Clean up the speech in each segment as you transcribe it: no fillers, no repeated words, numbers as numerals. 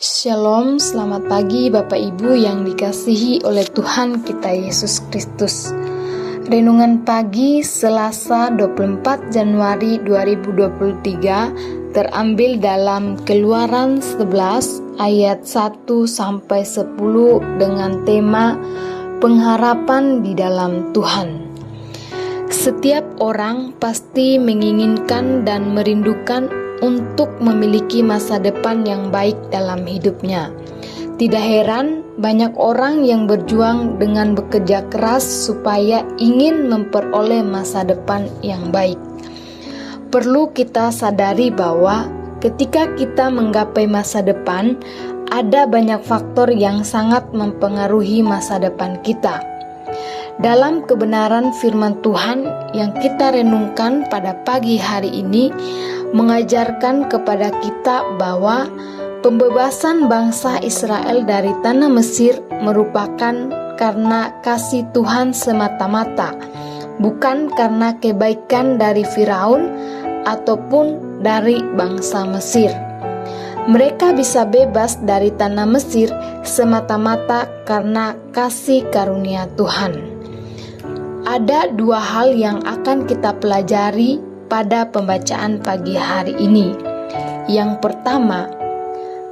Shalom, selamat pagi Bapak Ibu yang dikasihi oleh Tuhan kita Yesus Kristus. Renungan pagi Selasa 24 Januari 2023 terambil dalam Keluaran 11 ayat 1-10 dengan tema pengharapan di dalam Tuhan. Setiap orang pasti menginginkan dan merindukan untuk memiliki masa depan yang baik dalam hidupnya. Tidak heran banyak orang yang berjuang dengan bekerja keras supaya ingin memperoleh masa depan yang baik. Perlu kita sadari bahwa ketika kita menggapai masa depan, ada banyak faktor yang sangat mempengaruhi masa depan kita. Dalam kebenaran firman Tuhan yang kita renungkan pada pagi hari ini, mengajarkan kepada kita bahwa pembebasan bangsa Israel dari tanah Mesir merupakan karena kasih Tuhan semata-mata, bukan karena kebaikan dari Firaun ataupun dari bangsa Mesir. Mereka bisa bebas dari tanah Mesir semata-mata karena kasih karunia Tuhan. Ada dua hal yang akan kita pelajari pada pembacaan pagi hari ini. Yang pertama,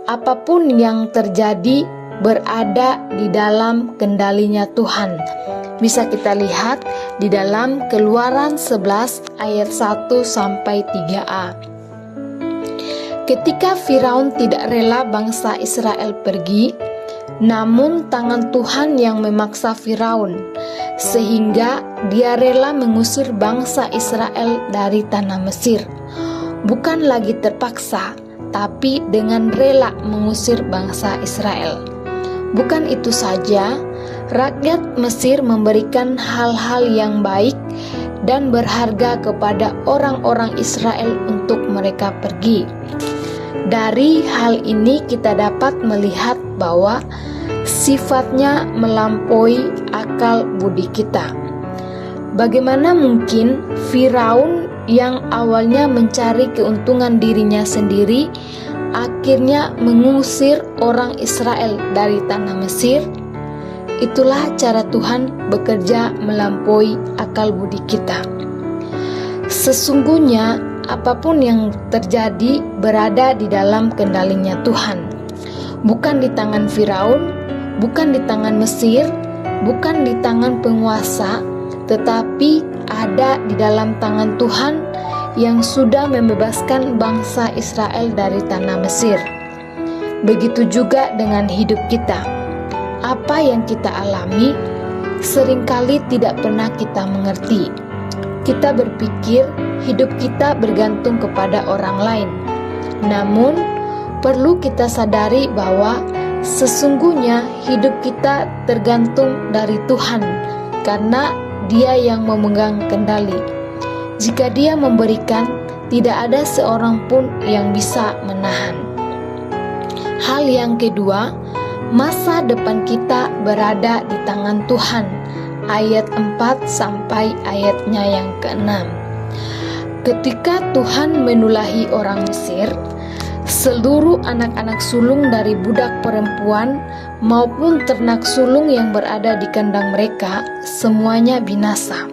apapun yang terjadi berada di dalam kendalinya Tuhan. Bisa kita lihat di dalam Keluaran 11 ayat 1-3a. Ketika Firaun tidak rela bangsa Israel pergi, namun tangan Tuhan yang memaksa Firaun, sehingga dia rela mengusir bangsa Israel dari tanah Mesir. Bukan lagi terpaksa, tapi dengan rela mengusir bangsa Israel. Bukan itu saja, rakyat Mesir memberikan hal-hal yang baik dan berharga kepada orang-orang Israel untuk mereka pergi. Dari hal ini kita dapat melihat bahwa sifatnya melampaui akal budi kita. Bagaimana mungkin Firaun yang awalnya mencari keuntungan dirinya sendiri akhirnya mengusir orang Israel dari tanah Mesir? Itulah cara Tuhan bekerja melampaui akal budi kita. Sesungguhnya apapun yang terjadi berada di dalam kendalinya Tuhan. Bukan di tangan Firaun, bukan di tangan Mesir, bukan di tangan penguasa, tetapi ada di dalam tangan Tuhan yang sudah membebaskan bangsa Israel dari tanah Mesir. Begitu juga dengan hidup kita. Apa yang kita alami seringkali tidak pernah kita mengerti. Kita berpikir hidup kita bergantung kepada orang lain. Namun, perlu kita sadari bahwa sesungguhnya hidup kita tergantung dari Tuhan, karena Dia yang memegang kendali. Jika Dia memberikan, tidak ada seorang pun yang bisa menahan. Hal yang kedua, masa depan kita berada di tangan Tuhan. Ayat 4 sampai ayatnya yang ke-6. Ketika Tuhan menulahi orang Mesir, seluruh anak-anak sulung dari budak perempuan maupun ternak sulung yang berada di kandang mereka semuanya binasa.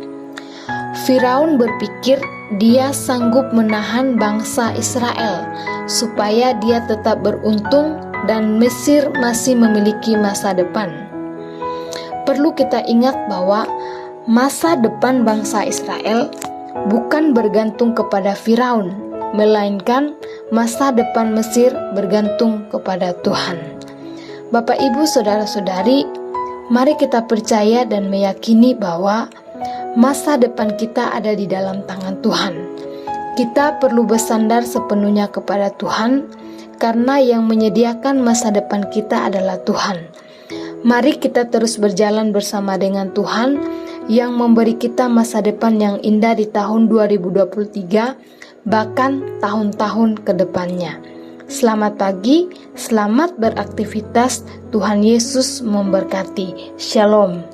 Firaun berpikir dia sanggup menahan bangsa Israel supaya dia tetap beruntung dan Mesir masih memiliki masa depan. Perlu kita ingat bahwa masa depan bangsa Israel bukan bergantung kepada Firaun, melainkan masa depan Mesir bergantung kepada Tuhan. Bapak, Ibu, saudara-saudari, mari kita percaya dan meyakini bahwa masa depan kita ada di dalam tangan Tuhan. Kita perlu bersandar sepenuhnya kepada Tuhan, karena yang menyediakan masa depan kita adalah Tuhan. Mari kita terus berjalan bersama dengan Tuhan yang memberi kita masa depan yang indah di tahun 2023, bahkan tahun-tahun ke depannya. Selamat pagi, selamat beraktivitas, Tuhan Yesus memberkati. Shalom.